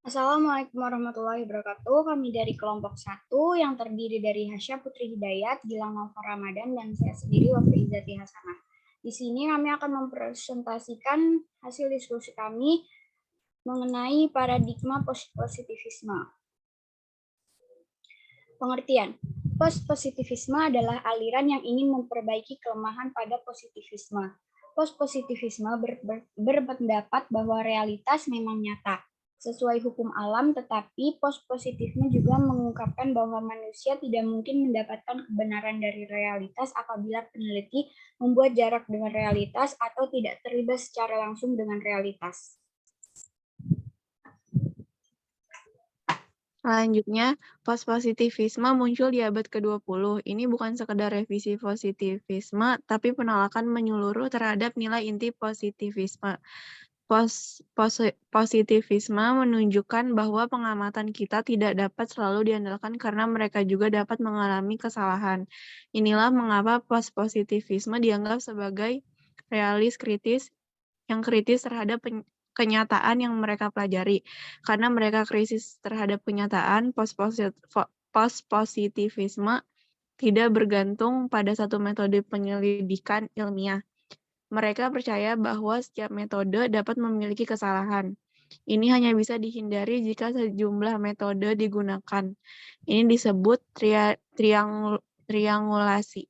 Assalamualaikum warahmatullahi wabarakatuh. Kami dari kelompok 1 yang terdiri dari Hasya Putri Hidayat, Gilang Nova Ramadan, dan saya sendiri Wafi Izzati Hasanah. Di sini kami akan mempresentasikan hasil diskusi kami mengenai paradigma positivisme. Pengertian. Post-positivisme adalah aliran yang ingin memperbaiki kelemahan pada positivisme. Post-positivisme berpendapat bahwa realitas memang nyata, sesuai hukum alam, tetapi post-positivisme juga mengungkapkan bahwa manusia tidak mungkin mendapatkan kebenaran dari realitas apabila peneliti membuat jarak dengan realitas atau tidak terlibat secara langsung dengan realitas. Selanjutnya, post-positivisme muncul di abad ke-20. Ini bukan sekedar revisi positivisme, tapi penolakan menyeluruh terhadap nilai inti positivisme. Positivisme menunjukkan bahwa pengamatan kita tidak dapat selalu diandalkan karena mereka juga dapat mengalami kesalahan. Inilah mengapa post-positivisme dianggap sebagai realis kritis yang kritis terhadap kenyataan yang mereka pelajari. Karena mereka krisis terhadap kenyataan, post-positivisme tidak bergantung pada satu metode penyelidikan ilmiah. Mereka percaya bahwa setiap metode dapat memiliki kesalahan. Ini hanya bisa dihindari jika sejumlah metode digunakan. Ini disebut triangulasi.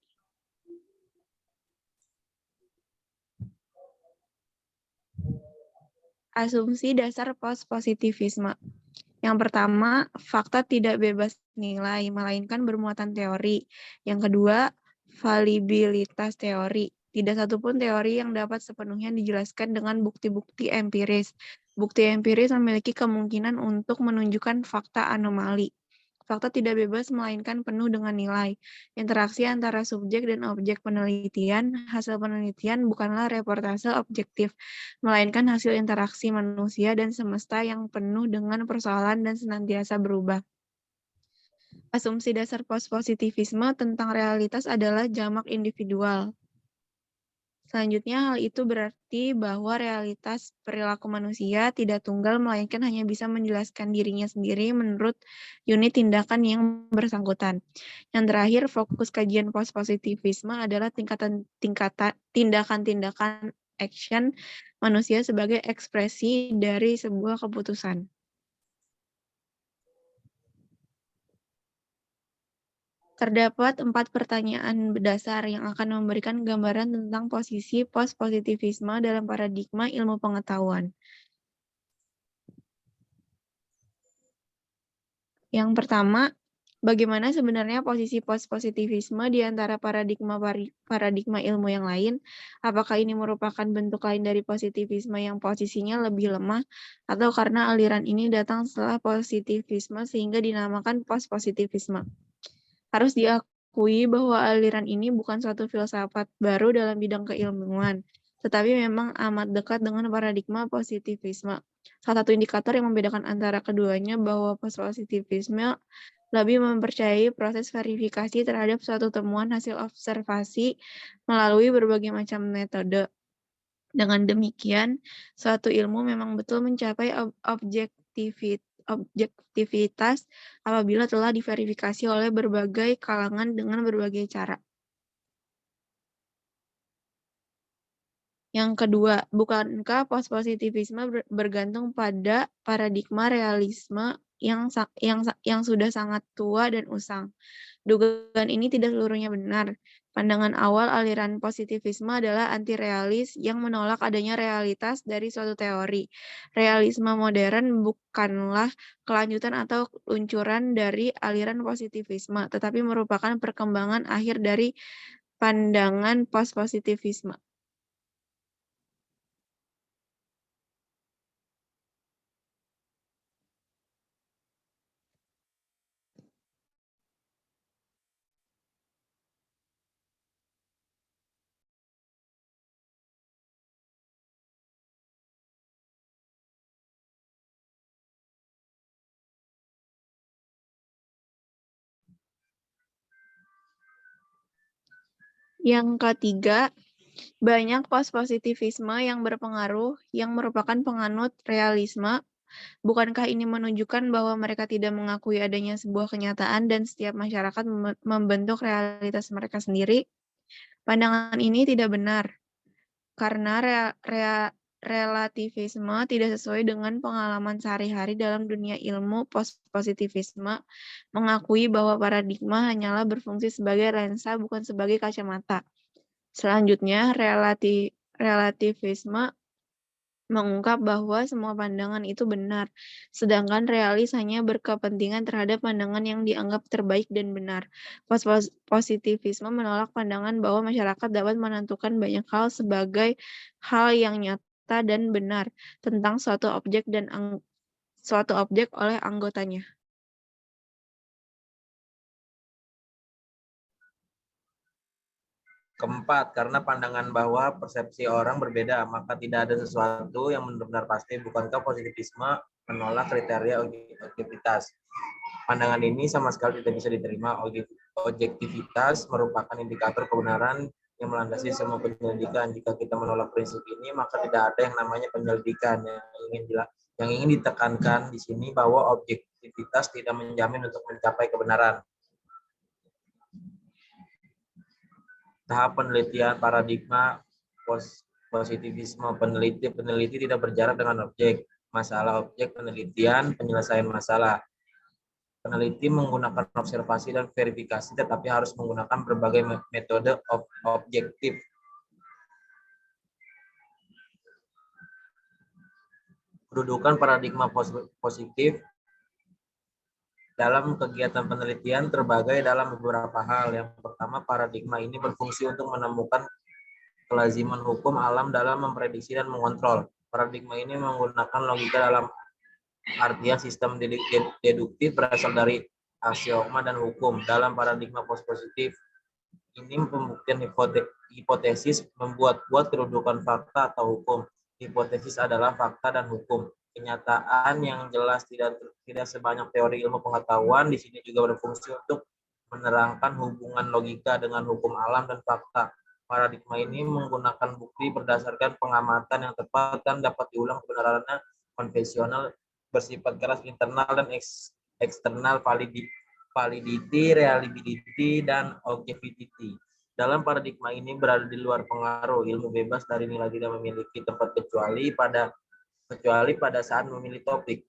Asumsi dasar post-positivisme. Yang pertama, fakta tidak bebas nilai, melainkan bermuatan teori. Yang kedua, valibilitas teori. Tidak satupun teori yang dapat sepenuhnya dijelaskan dengan bukti-bukti empiris. Bukti empiris memiliki kemungkinan untuk menunjukkan fakta anomali. Fakta tidak bebas melainkan penuh dengan nilai. Interaksi antara subjek dan objek penelitian, hasil penelitian bukanlah reportase objektif, melainkan hasil interaksi manusia dan semesta yang penuh dengan persoalan dan senantiasa berubah. Asumsi dasar post-positivisme tentang realitas adalah jamak individual. Selanjutnya, hal itu berarti bahwa realitas perilaku manusia tidak tunggal, melainkan hanya bisa menjelaskan dirinya sendiri menurut unit tindakan yang bersangkutan. Yang terakhir, fokus kajian post-positivisme adalah tindakan-tindakan action manusia sebagai ekspresi dari sebuah keputusan. Terdapat 4 pertanyaan dasar yang akan memberikan gambaran tentang posisi post-positivisme dalam paradigma ilmu pengetahuan. Yang pertama, bagaimana sebenarnya posisi post-positivisme di antara paradigma ilmu yang lain? Apakah ini merupakan bentuk lain dari positivisme yang posisinya lebih lemah, atau karena aliran ini datang setelah positivisme sehingga dinamakan post-positivisme? Harus diakui bahwa aliran ini bukan suatu filsafat baru dalam bidang keilmuan, tetapi memang amat dekat dengan paradigma positivisme. Salah satu indikator yang membedakan antara keduanya bahwa post-positivisme lebih mempercayai proses verifikasi terhadap suatu temuan hasil observasi melalui berbagai macam metode. Dengan demikian, suatu ilmu memang betul mencapai objektivitas apabila telah diverifikasi oleh berbagai kalangan dengan berbagai cara. Yang kedua, bukankah post-positivisme bergantung pada paradigma realisme yang sudah sangat tua dan usang? Dugaan ini tidak seluruhnya benar. Pandangan awal aliran positivisme adalah anti-realis yang menolak adanya realitas dari suatu teori. Realisme modern bukanlah kelanjutan atau luncuran dari aliran positivisme, tetapi merupakan perkembangan akhir dari pandangan post-positivisme. Yang ketiga, banyak post-positivisme yang berpengaruh yang merupakan penganut realisme Bukankah ini menunjukkan bahwa mereka tidak mengakui adanya sebuah kenyataan dan setiap masyarakat membentuk realitas mereka sendiri? Pandangan ini tidak benar, karena relativisme tidak sesuai dengan pengalaman sehari-hari dalam dunia ilmu. Positivisme mengakui bahwa paradigma hanyalah berfungsi sebagai lensa, bukan sebagai kacamata. Selanjutnya, relativisme mengungkap bahwa semua pandangan itu benar, sedangkan realis hanya berkepentingan terhadap pandangan yang dianggap terbaik dan benar. Positivisme menolak pandangan bahwa masyarakat dapat menentukan banyak hal sebagai hal yang nyata dan benar tentang suatu objek oleh anggotanya. Keempat, karena pandangan bahwa persepsi orang berbeda, maka tidak ada sesuatu yang benar-benar pasti. Bukankah positivisme menolak kriteria objektivitas? Pandangan ini sama sekali tidak bisa diterima. Objektivitas merupakan indikator kebenaran yang melandasi semua penyelidikan. Jika kita menolak prinsip ini, maka tidak ada yang namanya penyelidikan. Yang ingin ditekankan di sini bahwa objektivitas tidak menjamin untuk mencapai kebenaran. Tahap penelitian paradigma positivisme. Peneliti tidak berjarak dengan objek. Masalah objek penelitian, penyelesaian masalah. Peneliti menggunakan observasi dan verifikasi, tetapi harus menggunakan berbagai metode objektif. Kedudukan paradigma positif dalam kegiatan penelitian terbagi dalam beberapa hal. Yang pertama, paradigma ini berfungsi untuk menemukan kelaziman hukum alam dalam memprediksi dan mengontrol. Paradigma ini menggunakan logika dalam artian sistem deduktif berasal dari aksioma dan hukum. Dalam paradigma positif ini, pembuktian hipotesis membuat-buat kedudukan fakta atau hukum. Hipotesis adalah fakta dan hukum. Kenyataan yang jelas tidak sebanyak teori ilmu pengetahuan di sini juga berfungsi untuk menerangkan hubungan logika dengan hukum alam dan fakta. Paradigma ini menggunakan bukti berdasarkan pengamatan yang tepat dan dapat diulang kebenarannya konvensional, bersifat keras internal dan eksternal, validity, reliability, dan objectivity. Dalam paradigma ini berada di luar pengaruh ilmu bebas dari nilai tidak memiliki tempat kecuali pada saat memilih topik.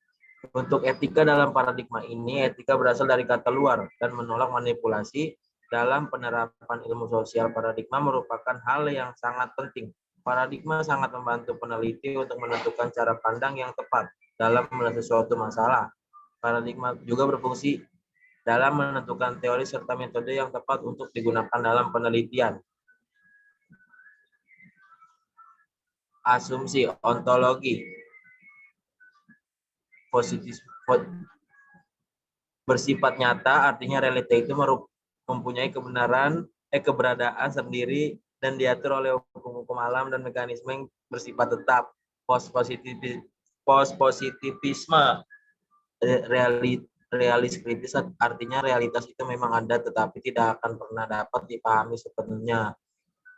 Untuk etika dalam paradigma ini, etika berasal dari kata luar dan menolak manipulasi. Dalam penerapan ilmu sosial, paradigma merupakan hal yang sangat penting. Paradigma sangat membantu peneliti untuk menentukan cara pandang yang tepat dalam melihat suatu masalah. Paradigma juga berfungsi dalam menentukan teori serta metode yang tepat untuk digunakan dalam penelitian. Asumsi ontologi positif bersifat nyata, artinya realita itu mempunyai keberadaan sendiri dan diatur oleh hukum-hukum alam dan mekanisme yang bersifat tetap. Pospositivisme realis kritis, artinya realitas itu memang ada tetapi tidak akan pernah dapat dipahami sepenuhnya.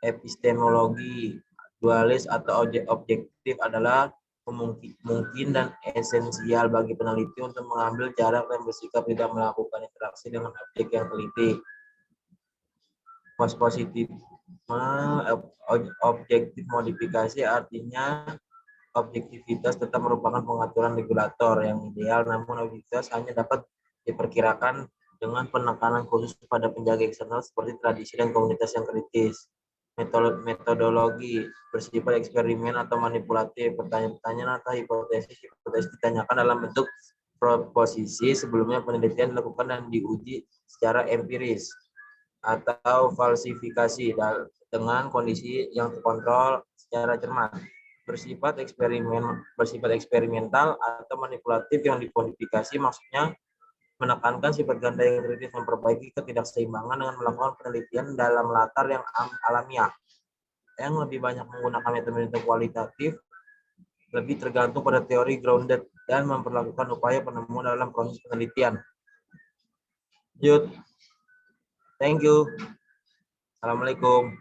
Epistemologi dualis atau objektif adalah mungkin dan esensial bagi peneliti untuk mengambil jarak dan bersikap tidak melakukan interaksi dengan objek yang teliti. Pospositifisme objektif modifikasi, artinya objektivitas tetap merupakan pengaturan regulator yang ideal, namun objektivitas hanya dapat diperkirakan dengan penekanan khusus pada penjaga eksternal seperti tradisi dan komunitas yang kritis. Metodologi bersifat eksperimen atau manipulatif. Pertanyaan-pertanyaan atau hipotesis ditanyakan dalam bentuk proposisi. Sebelumnya penelitian dilakukan dan diuji secara empiris atau falsifikasi dengan kondisi yang terkontrol secara cermat. Bersifat eksperimental atau manipulatif yang dimodifikasi, maksudnya menekankan sifat ganda yang kritis, memperbaiki ketidakseimbangan dengan melakukan penelitian dalam latar yang alamiah. Yang lebih banyak menggunakan metode kualitatif, lebih tergantung pada teori grounded dan memperlakukan upaya penemuan dalam proses penelitian. Thank you. Assalamualaikum.